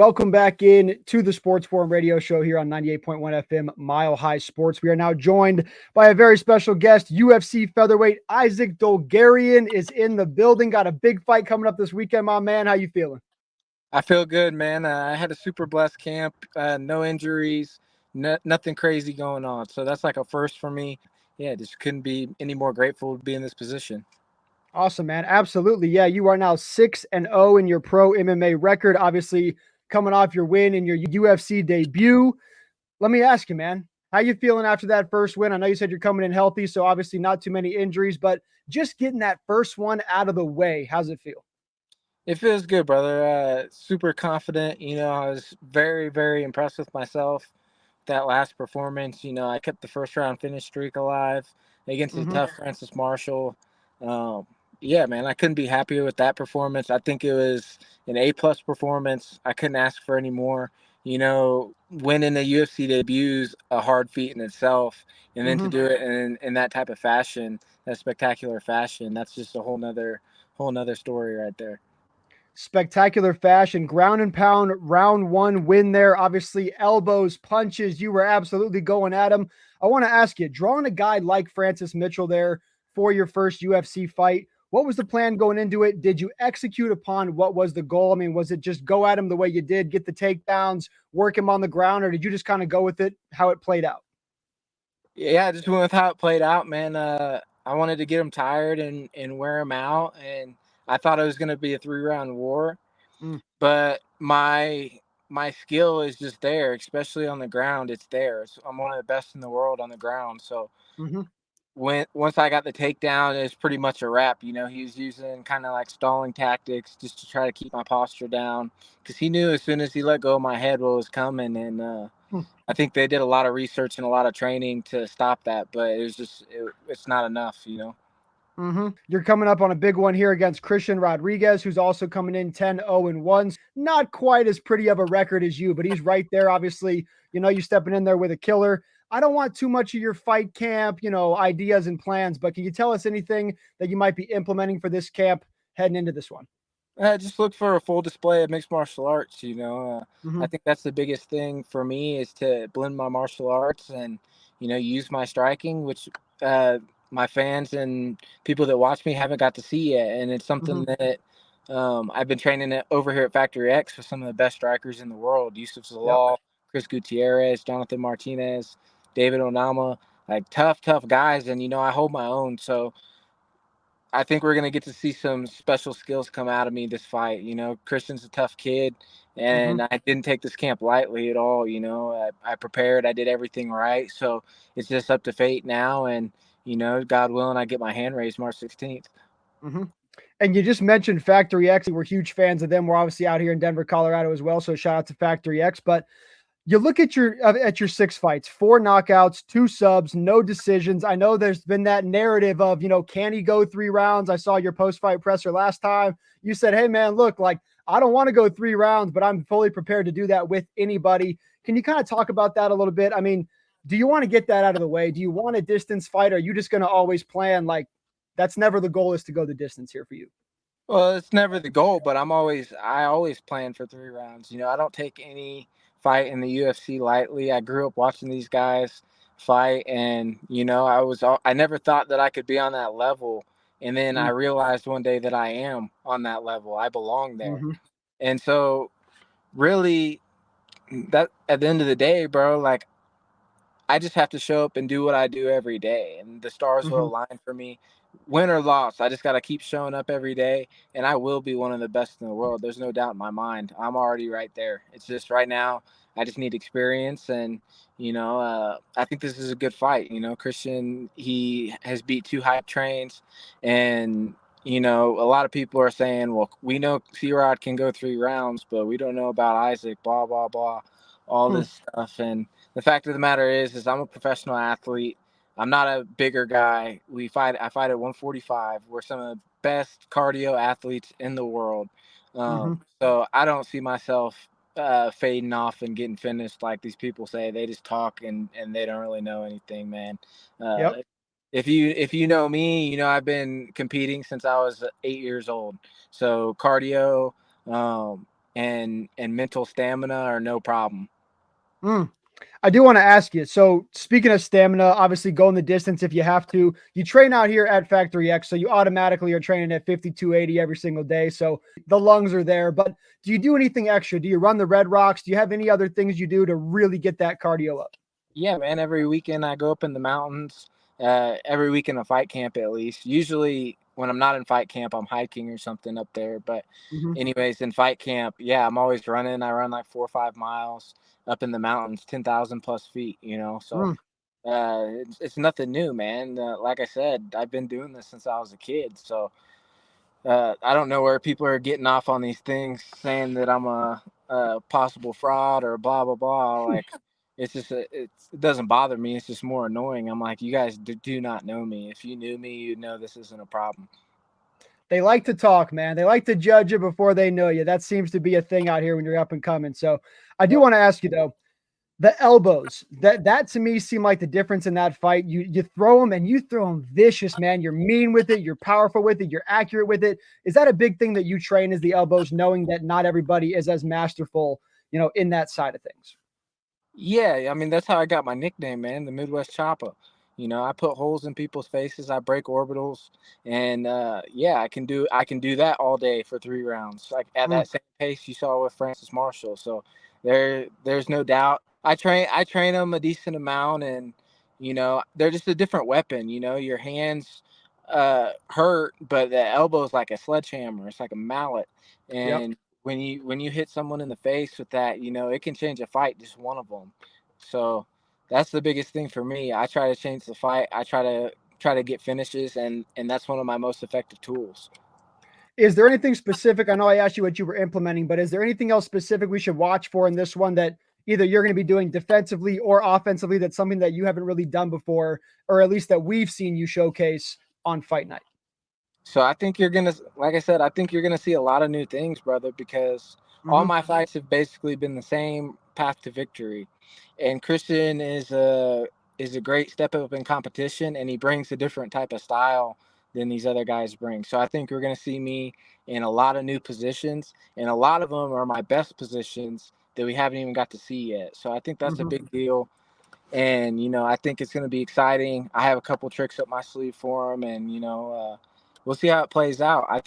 Welcome back in to the Sports Forum radio show here on 98.1 FM Mile High Sports. We are now joined by a very special guest. UFC featherweight Isaac Dulgarian is in the building. Got a big fight coming up this weekend, my man. How you feeling? I feel good, man. I had a super blessed camp, no injuries, nothing crazy going on. So that's like a first for me. Yeah, just couldn't be any more grateful to be in this position. Awesome, man. Absolutely. Yeah, you are now 6-0 in your pro MMA record, obviously coming off your win in your UFC debut. Let me ask you, man, how you feeling after that first win? I know you said you're coming in healthy, so obviously not too many injuries, but just getting that first one out of the way, how's it feel? It feels good, brother. Super confident. I was very, very impressed with myself. That last performance, I kept the first round finish streak alive against a tough Francis Marshall. Um, yeah, man, I couldn't be happier with that performance. I think it was an A-plus performance. I couldn't ask for any more. Winning the UFC debut is a hard feat in itself, and then to do it in that type of fashion, that spectacular fashion, that's just a whole nother story right there. Spectacular fashion, ground and pound, round one win there. Obviously, elbows, punches, you were absolutely going at him. I want to ask you, drawing a guy like Francis Mitchell there for your first UFC fight, what was the plan going into it? Did you execute upon what was the goal? I mean, was it just go at him the way you did, get the takedowns, work him on the ground, or did you just kind of go with it, how it played out? Yeah, I just went with how it played out, man. I wanted to get him tired and wear him out, and I thought it was going to be a 3-round war. But my skill is just there, especially on the ground. It's there. I'm one of the best in the world on the ground. So once I got the takedown, it's pretty much a wrap. He was using kind of like stalling tactics just to try to keep my posture down, because he knew as soon as he let go of my head what was coming. And I think they did a lot of research and a lot of training to stop that, but it was just it's not enough. You're coming up on a big one here against Christian Rodriguez, who's also coming in 10-0-1. Not quite as pretty of a record as you, but he's right there. Obviously, you stepping in there with a killer. I don't want too much of your fight camp, ideas and plans, but can you tell us anything that you might be implementing for this camp heading into this one? Just look for a full display of mixed martial arts. I think that's the biggest thing for me, is to blend my martial arts and, use my striking, which my fans and people that watch me haven't got to see yet. And it's something that I've been training over here at Factory X with some of the best strikers in the world: Yusuf Zalal, Chris Gutierrez, Jonathan Martinez, David Onama, like tough guys. And, I hold my own. So I think we're going to get to see some special skills come out of me this fight. Christian's a tough kid, and I didn't take this camp lightly at all. I prepared, I did everything right. So it's just up to fate now. And, God willing, I get my hand raised March 16th. And you just mentioned Factory X. We're huge fans of them. We're obviously out here in Denver, Colorado as well. So shout out to Factory X. But you look at your 6 fights, 4 knockouts, 2 subs, no decisions. I know there's been that narrative of, can he go 3 rounds? I saw your post-fight presser last time. You said, hey, man, look, like, I don't want to go 3 rounds, but I'm fully prepared to do that with anybody. Can you kind of talk about that a little bit? I mean, do you want to get that out of the way? Do you want a distance fight? Or are you just going to always plan like that's never the goal, is to go the distance here for you? Well, it's never the goal, but I always plan for 3 rounds. I don't take any fight in the UFC lightly. I grew up watching these guys fight, and I never thought that I could be on that level. And then I realized one day that I am on that level. I belong there. And so really, that at the end of the day, bro, like, I just have to show up and do what I do every day, and the stars will align for me. Win or loss, I just got to keep showing up every day, and I will be one of the best in the world. There's no doubt in my mind. I'm already right there. It's just right now, I just need experience, and I think this is a good fight. Christian, he has beat 2 hype trains, and a lot of people are saying, well, we know C-Rod can go 3 rounds, but we don't know about Isaac, blah, blah, blah, all this stuff. And the fact of the matter is I'm a professional athlete. I'm not a bigger guy. I fight at 145. We're some of the best cardio athletes in the world. So I don't see myself fading off and getting finished like these people say. They just talk and they don't really know anything, man. If you know me, I've been competing since I was 8 years old. So cardio, and mental stamina are no problem. Mm. I do want to ask you. So, speaking of stamina, obviously going the distance if you have to. You train out here at Factory X, so you automatically are training at 5280 every single day. So the lungs are there. But do you do anything extra? Do you run the red rocks? Do you have any other things you do to really get that cardio up? Yeah, man. Every weekend I go up in the mountains. Every week in a fight camp at least. Usually when I'm not in fight camp, I'm hiking or something up there. But Mhm. anyways, in fight camp, yeah, I'm always running. I run like 4 or 5 miles up in the mountains, 10,000 plus feet. So Mm. it's nothing new, man. Like I said, I've been doing this since I was a kid. So I don't know where people are getting off on these things saying that I'm a possible fraud or blah blah blah. Like it doesn't bother me. It's just more annoying. I'm like, you guys do not know me. If you knew me, you'd know this isn't a problem. They like to talk, man. They like to judge you before they know you. That seems to be a thing out here when you're up and coming. So I do Yep. want to ask you though, the elbows, that to me seemed like the difference in that fight. You throw them and you throw them vicious, man. You're mean with it, you're powerful with it, you're accurate with it. Is that a big thing that you train is the elbows, knowing that not everybody is as masterful, in that side of things? Yeah, I mean that's how I got my nickname, man, the Midwest Chopper. I put holes in people's faces, I break orbitals, and yeah, I can do that all day for 3 rounds, like at Mm, that same pace you saw with Francis Marshall. So there's no doubt. I train them a decent amount, and they're just a different weapon. Your hands hurt, but the elbow is like a sledgehammer. It's like a mallet, yep. and when you hit someone in the face with that, it can change a fight, just one of them. So that's the biggest thing for me. I try to change the fight. I try to get finishes, and that's one of my most effective tools. Is there anything specific? I know I asked you what you were implementing, but is there anything else specific we should watch for in this one that either you're going to be doing defensively or offensively that's something that you haven't really done before, or at least that we've seen you showcase on fight night? So I think you're gonna, like I said, I think you're gonna see a lot of new things, brother, because all Mhm. my fights have basically been the same path to victory. And Christian is a great step up in competition, and he brings a different type of style than these other guys bring. So I think we're gonna see me in a lot of new positions, and a lot of them are my best positions that we haven't even got to see yet. So I think that's a Mhm. big deal. And I think it's going to be exciting. I have a couple tricks up my sleeve for him, and we'll see how it plays out. I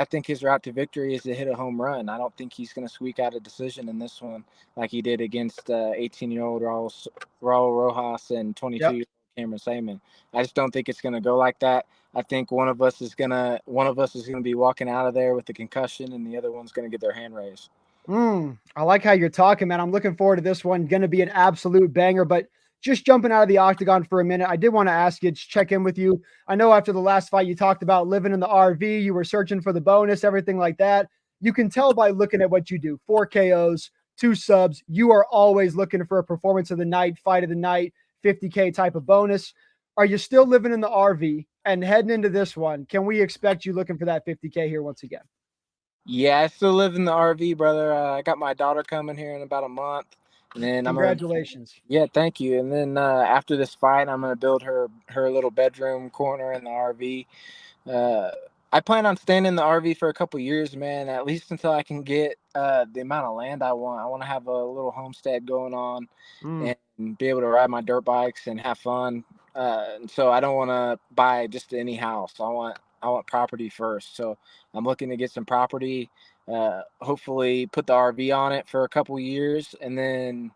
think his route to victory is to hit a home run. I don't think he's going to squeak out a decision in this one like he did against 18-year-old Raul Rojas and Yep. 22-year-old Cameron Saman. I just don't think it's going to go like that. I think one of us is gonna be walking out of there with a concussion, and the other one's gonna get their hand raised. I like how you're talking, man. I'm looking forward to this one. Going to be an absolute banger. But just jumping out of the octagon for a minute, I did want to ask you, just check in with you. I know after the last fight, you talked about living in the RV. You were searching for the bonus, everything like that. You can tell by looking at what you do: 4 KOs, 2 subs. You are always looking for a performance of the night, fight of the night, 50K type of bonus. Are you still living in the RV and heading into this one? Can we expect you looking for that 50K here once again? Yeah, I still live in the RV, brother. I got my daughter coming here in about a month, and then I'm gonna. Congratulations. Yeah, thank you. And then after this fight, I'm gonna build her little bedroom corner in the RV. Uh, I plan on staying in the RV for a couple years, man. At least until I can get the amount of land I want. I want to have a little homestead going on, Mm, and be able to ride my dirt bikes and have fun. And so I don't want to buy just any house. I want property first. So I'm looking to get some property. Hopefully, put the RV on it for a couple years, and then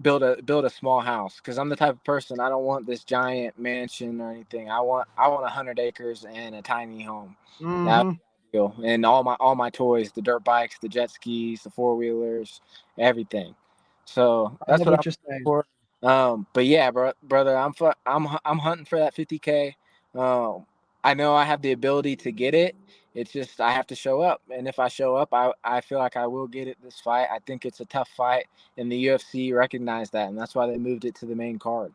build a small house, because I'm the type of person, I don't want this giant mansion or anything. I want 100 acres and a tiny home. That mhm. and all my toys, the dirt bikes, the jet skis, the four wheelers, everything. So I that's love what I'm what you're looking saying. for. But yeah, brother, I'm hunting for that 50K. Um, I know I have the ability to get it. It's just I have to show up, and if I show up, I feel like I will get it this fight. I think it's a tough fight, and the UFC recognized that, and that's why they moved it to the main card.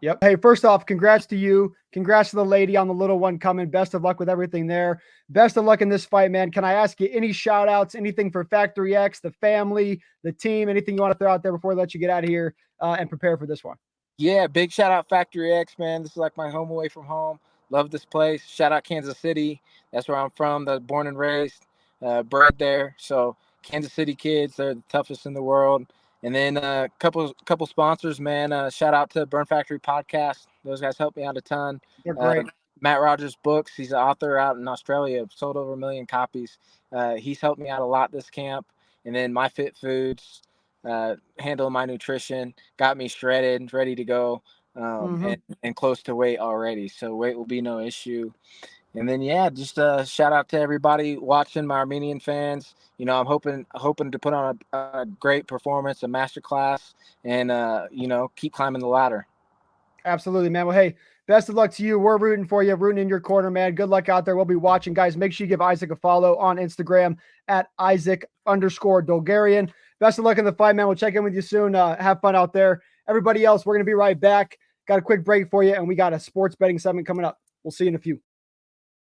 Yep. Hey, first off, congrats to you. Congrats to the lady on the little one coming. Best of luck with everything there. Best of luck in this fight, man. Can I ask you any shout outs, anything for Factory X, the family, the team, anything you want to throw out there before I let you get out of here and prepare for this one? Yeah, big shout out Factory X, man. This is like my home away from home. Love this place. Shout out Kansas City. That's where I'm from. Born and raised. bred there. So Kansas City kids, they're the toughest in the world. And then a couple sponsors, man. Shout out to Burn Factory Podcast. Those guys helped me out a ton. They're great. Matt Rogers books. He's an author out in Australia. Sold over 1 million copies. He's helped me out a lot this camp. And then My Fit Foods, handling my nutrition, got me shredded, ready to go, and close to weight already. So weight will be no issue. And then just shout out to everybody watching, my Armenian fans. I'm hoping to put on a great performance, a master class, and keep climbing the ladder. Absolutely, man. Well, hey, best of luck to you. We're rooting for you, rooting in your corner, man. Good luck out there. We'll be watching, guys. Make sure you give Isaac a follow on Instagram at Isaac_Dulgarian. Best of luck in the fight, man. We'll check in with you soon. Have fun out there. Everybody else, we're going to be right back. Got a quick break for you, and we got a sports betting segment coming up. We'll see you in a few.